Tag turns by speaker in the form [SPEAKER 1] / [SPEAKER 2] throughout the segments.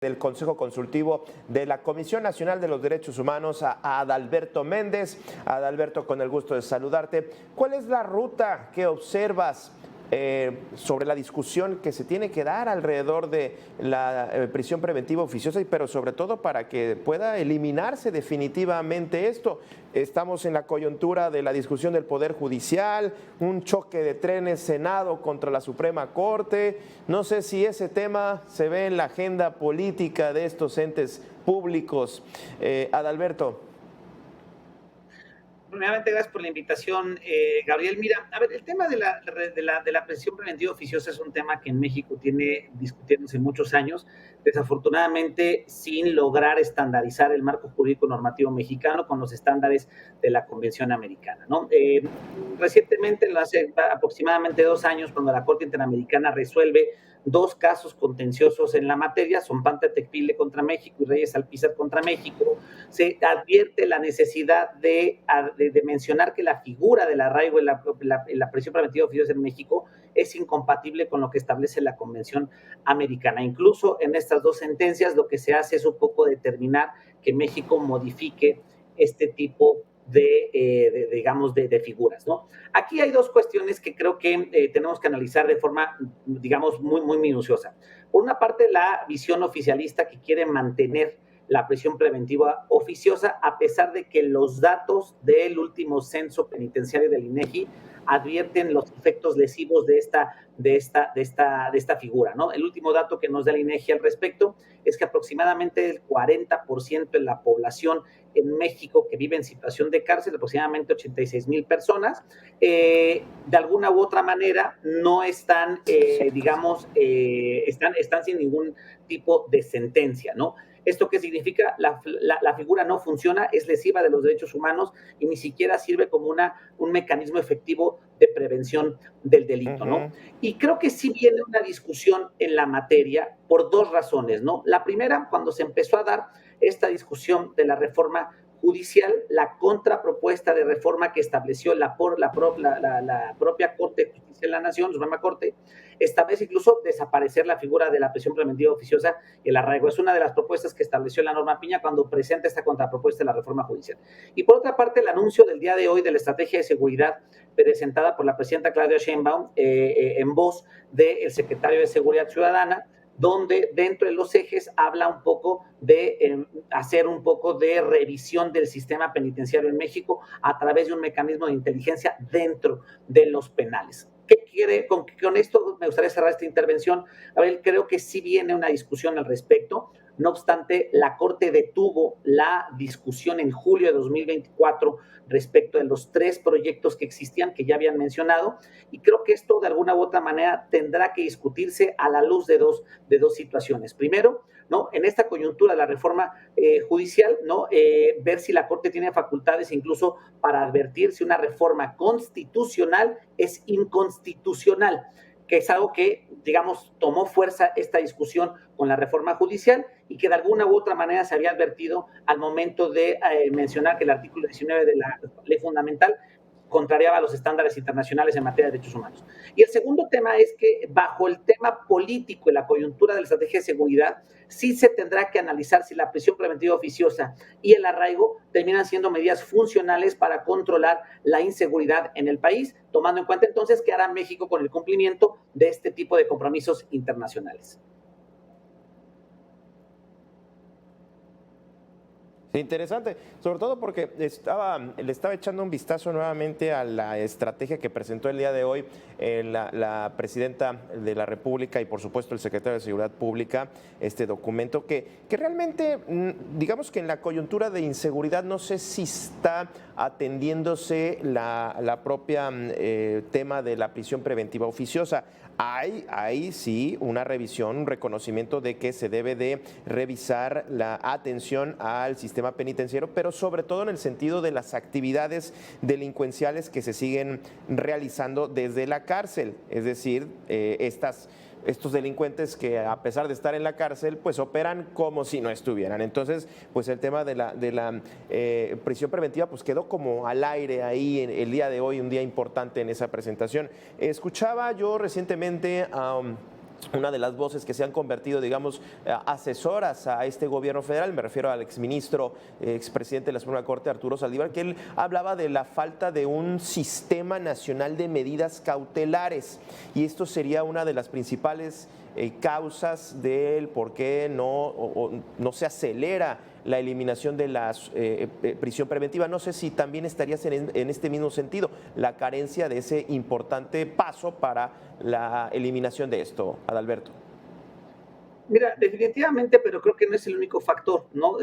[SPEAKER 1] del Consejo Consultivo de la Comisión Nacional de los Derechos Humanos, a Adalberto Méndez. Adalberto, con el gusto de saludarte. ¿Cuál es la ruta que observas sobre la discusión que se tiene que dar alrededor de la prisión preventiva oficiosa, pero sobre todo para que pueda eliminarse definitivamente esto? Estamos en la coyuntura de la discusión del Poder Judicial, un choque de trenes Senado contra la Suprema Corte. No sé si ese tema se ve en la agenda política de estos entes públicos. Adalberto.
[SPEAKER 2] Primeramente, gracias por la invitación, Gabriel. Mira, a ver, el tema de la prisión preventiva oficiosa es un tema que en México tiene discutiéndose muchos años, desafortunadamente sin lograr estandarizar el marco jurídico normativo mexicano con los estándares de la Convención Americana, ¿no? Recientemente, hace aproximadamente 2 años, cuando la Corte Interamericana resuelve 2 casos contenciosos en la materia, Zompantla Tecpile contra México y Reyes Alpizar contra México, se advierte la necesidad de mencionar que la figura del arraigo en la prisión preventiva oficiosa en México es incompatible con lo que establece la Convención Americana. Incluso en estas 2 sentencias lo que se hace es un poco determinar que México modifique este tipo digamos, de figuras, ¿no? Aquí hay 2 cuestiones que creo que tenemos que analizar de forma, digamos, muy, muy minuciosa. Por una parte, la visión oficialista que quiere mantener la prisión preventiva oficiosa, a pesar de que los datos del último censo penitenciario del INEGI advierten los efectos lesivos de esta figura, ¿no? El último dato que nos da el INEGI al respecto es que aproximadamente el 40% de la población en México que vive en situación de cárcel, aproximadamente 86,000 personas, de alguna u otra manera no están, digamos, están sin ningún tipo de sentencia, ¿no? ¿Esto qué significa? La figura no funciona, es lesiva de los derechos humanos y ni siquiera sirve como un mecanismo efectivo de prevención del delito, ¿no? Y creo que sí viene una discusión en la materia por 2 razones, ¿no? La primera, cuando se empezó a dar esta discusión de la reforma judicial, la contrapropuesta de reforma que estableció la propia Corte de Justicia de la Nación, la Suprema Corte, establece incluso desaparecer la figura de la prisión preventiva oficiosa y el arraigo. Es una de las propuestas que estableció la norma Piña cuando presenta esta contrapropuesta de la reforma judicial. Y por otra parte, el anuncio del día de hoy de la estrategia de seguridad presentada por la presidenta Claudia Sheinbaum en voz del secretario de Seguridad Ciudadana, donde dentro de los ejes habla un poco de hacer un poco de revisión del sistema penitenciario en México a través de un mecanismo de inteligencia dentro de los penales. ¿Qué quiere? Con esto me gustaría cerrar esta intervención. A ver, creo que sí viene una discusión al respecto. No obstante, la Corte detuvo la discusión en julio de 2024 respecto de los 3 proyectos que existían, que ya habían mencionado, y creo que esto de alguna u otra manera tendrá que discutirse a la luz de dos situaciones. Primero, ¿no? En esta coyuntura de la reforma judicial, ¿no? Ver si la Corte tiene facultades incluso para advertir si una reforma constitucional es inconstitucional, que es algo que, digamos, tomó fuerza esta discusión con la reforma judicial y que de alguna u otra manera se había advertido al momento de mencionar que el artículo 19 de la ley fundamental contrariaba los estándares internacionales en materia de derechos humanos. Y el segundo tema es que bajo el tema político y la coyuntura de la estrategia de seguridad, sí se tendrá que analizar si la prisión preventiva oficiosa y el arraigo terminan siendo medidas funcionales para controlar la inseguridad en el país, tomando en cuenta entonces qué hará México con el cumplimiento de este tipo de compromisos internacionales.
[SPEAKER 1] Interesante, sobre todo porque le estaba echando un vistazo nuevamente a la estrategia que presentó el día de hoy la presidenta de la República y por supuesto el secretario de Seguridad Pública, este documento que realmente, digamos que en la coyuntura de inseguridad no sé si está atendiéndose la propia tema de la prisión preventiva oficiosa. Hay sí una revisión, un reconocimiento de que se debe de revisar la atención al sistema penitenciario, pero sobre todo en el sentido de las actividades delincuenciales que se siguen realizando desde la cárcel, es decir, estos delincuentes que a pesar de estar en la cárcel, pues operan como si no estuvieran. Entonces, pues el tema de la prisión preventiva pues quedó como al aire ahí el día de hoy, un día importante en esa presentación. Escuchaba yo recientemente una de las voces que se han convertido, digamos, asesoras a este gobierno federal. Me refiero al exministro, expresidente de la Suprema Corte, Arturo Saldívar, que él hablaba de la falta de un sistema nacional de medidas cautelares, y esto sería una de las principales causas del por qué no se acelera la eliminación de la prisión preventiva. No sé si también estarías en este mismo sentido, la carencia de ese importante paso para la eliminación de esto, Adalberto.
[SPEAKER 2] Mira, definitivamente, pero creo que no es el único factor, ¿no?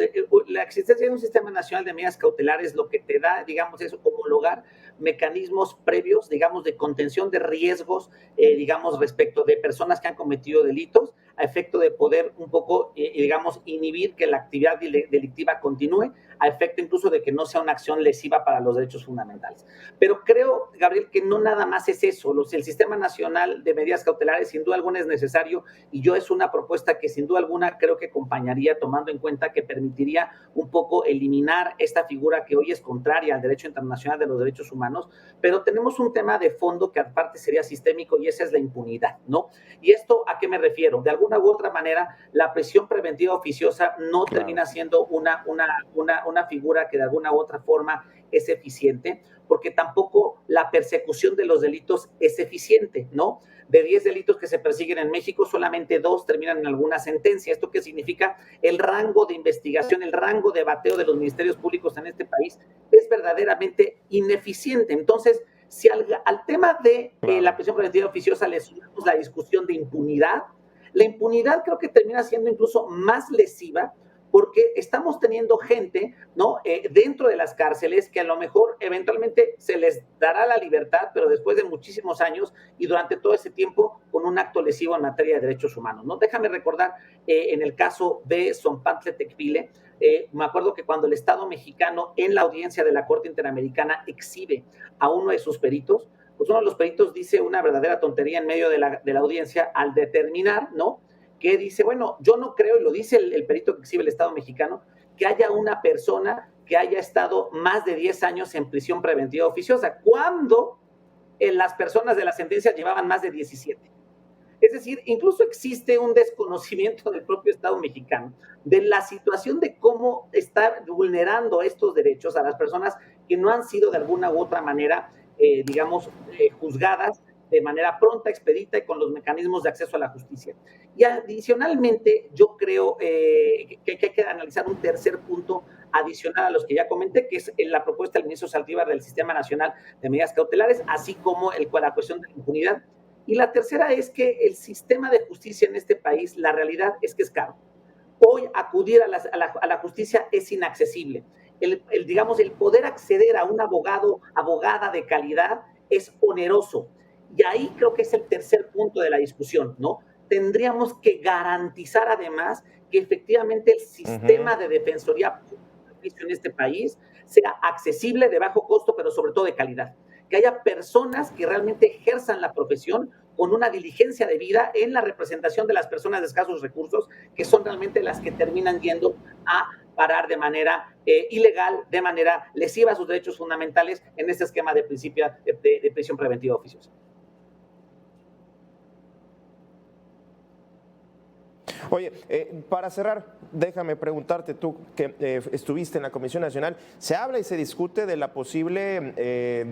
[SPEAKER 2] La existencia de un sistema nacional de medidas cautelares lo que te da, digamos, es homologar mecanismos previos, digamos, de contención de riesgos, digamos, respecto de personas que han cometido delitos, a efecto de poder un poco, digamos, inhibir que la actividad delictiva continúe, a efecto incluso de que no sea una acción lesiva para los derechos fundamentales. Pero creo, Gabriel, que no nada más es eso. El Sistema Nacional de Medidas Cautelares sin duda alguna es necesario, y yo es una propuesta que sin duda alguna creo que acompañaría, tomando en cuenta que permitiría un poco eliminar esta figura que hoy es contraria al derecho internacional de los derechos humanos, pero tenemos un tema de fondo que aparte sería sistémico, y esa es la impunidad, ¿no? ¿Y esto a qué me refiero? De alguna u otra manera, la prisión preventiva oficiosa no termina siendo una figura que de alguna u otra forma es eficiente, porque tampoco la persecución de los delitos es eficiente, ¿no? De 10 delitos que se persiguen en México, solamente 2 terminan en alguna sentencia. ¿Esto qué significa? El rango de investigación, el rango de bateo de los ministerios públicos en este país es verdaderamente ineficiente. Entonces, si al tema de la prisión preventiva oficiosa le sumamos la discusión de impunidad, la impunidad creo que termina siendo incluso más lesiva, porque estamos teniendo gente, ¿no? Dentro de las cárceles que a lo mejor eventualmente se les dará la libertad, pero después de muchísimos años y durante todo ese tiempo con un acto lesivo en materia de derechos humanos, ¿no? Déjame recordar en el caso de Sonpantle Tecpile, me acuerdo que cuando el Estado mexicano en la audiencia de la Corte Interamericana exhibe a uno de sus peritos, pues uno de los peritos dice una verdadera tontería en medio de la audiencia al determinar, ¿no?, que dice, bueno, yo no creo, y lo dice el perito que exhibe el Estado mexicano, que haya una persona que haya estado más de 10 años en prisión preventiva oficiosa, cuando las personas de la sentencia llevaban más de 17. Es decir, incluso existe un desconocimiento del propio Estado mexicano de la situación de cómo está vulnerando estos derechos a las personas que no han sido de alguna u otra manera, juzgadas de manera pronta, expedita y con los mecanismos de acceso a la justicia. Y adicionalmente, yo creo que hay que analizar un tercer punto adicional a los que ya comenté, que es la propuesta del ministro Saldívar del Sistema Nacional de Medidas Cautelares, así como la cuestión de la impunidad. Y la tercera es que el sistema de justicia en este país, la realidad es que es caro. Hoy acudir a la justicia es inaccesible. El poder acceder a un abogado, abogada de calidad es oneroso. Y ahí creo que es el tercer punto de la discusión, ¿no? Tendríamos que garantizar además que efectivamente el sistema de defensoría en este país sea accesible, de bajo costo, pero sobre todo de calidad. Que haya personas que realmente ejerzan la profesión con una diligencia de vida en la representación de las personas de escasos recursos, que son realmente las que terminan yendo a parar de manera ilegal, de manera lesiva a sus derechos fundamentales en este esquema de principio de prisión preventiva oficiosa.
[SPEAKER 1] Oye, para cerrar, déjame preguntarte, tú que estuviste en la Comisión Nacional, se habla y se discute de la posible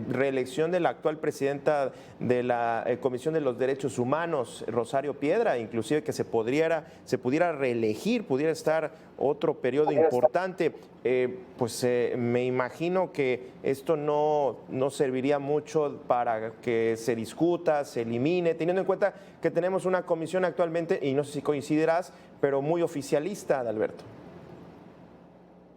[SPEAKER 1] reelección de la actual presidenta de la Comisión de los Derechos Humanos, Rosario Piedra, inclusive que se pudiera reelegir, pudiera estar otro periodo importante. Me imagino que esto no serviría mucho para que se discuta, se elimine, teniendo en cuenta que tenemos una comisión actualmente, y no sé si coincidirás, pero muy oficialista, Adalberto.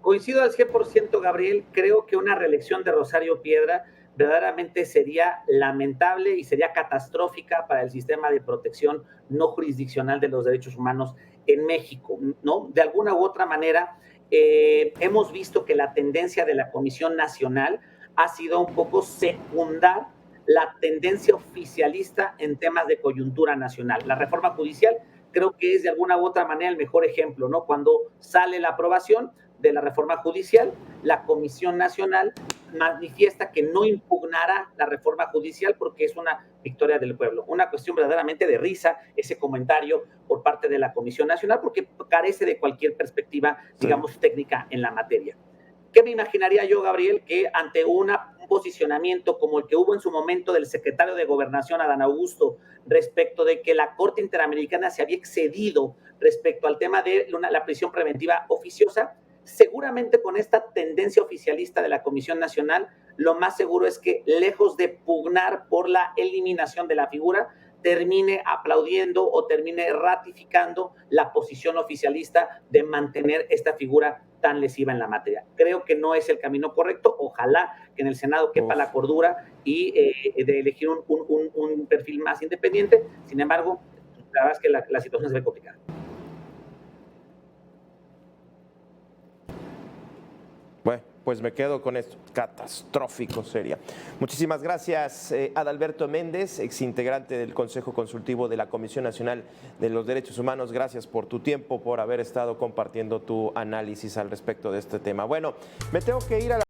[SPEAKER 2] Coincido al 100%, Gabriel. Creo que una reelección de Rosario Piedra verdaderamente sería lamentable y sería catastrófica para el sistema de protección no jurisdiccional de los derechos humanos en México, ¿no? De alguna u otra manera, hemos visto que la tendencia de la Comisión Nacional ha sido un poco secundar la tendencia oficialista en temas de coyuntura nacional. La reforma judicial creo que es de alguna u otra manera el mejor ejemplo, ¿no? Cuando sale la aprobación, de la reforma judicial, la Comisión Nacional manifiesta que no impugnará la reforma judicial porque es una victoria del pueblo. Una cuestión verdaderamente de risa ese comentario por parte de la Comisión Nacional porque carece de cualquier perspectiva, digamos, técnica en la materia. ¿Qué me imaginaría yo, Gabriel, que ante un posicionamiento como el que hubo en su momento del secretario de Gobernación, Adán Augusto, respecto de que la Corte Interamericana se había excedido respecto al tema de la prisión preventiva oficiosa? Seguramente con esta tendencia oficialista de la Comisión Nacional, lo más seguro es que, lejos de pugnar por la eliminación de la figura, termine aplaudiendo o termine ratificando la posición oficialista de mantener esta figura tan lesiva en la materia. Creo que no es el camino correcto. Ojalá que en el Senado quepa la cordura y de elegir un perfil más independiente. Sin embargo, la verdad es que la situación se ve complicada.
[SPEAKER 1] Bueno, pues me quedo con esto. Catastrófico sería. Muchísimas gracias, Adalberto Méndez, exintegrante del Consejo Consultivo de la Comisión Nacional de los Derechos Humanos. Gracias por tu tiempo, por haber estado compartiendo tu análisis al respecto de este tema. Bueno, me tengo que ir a la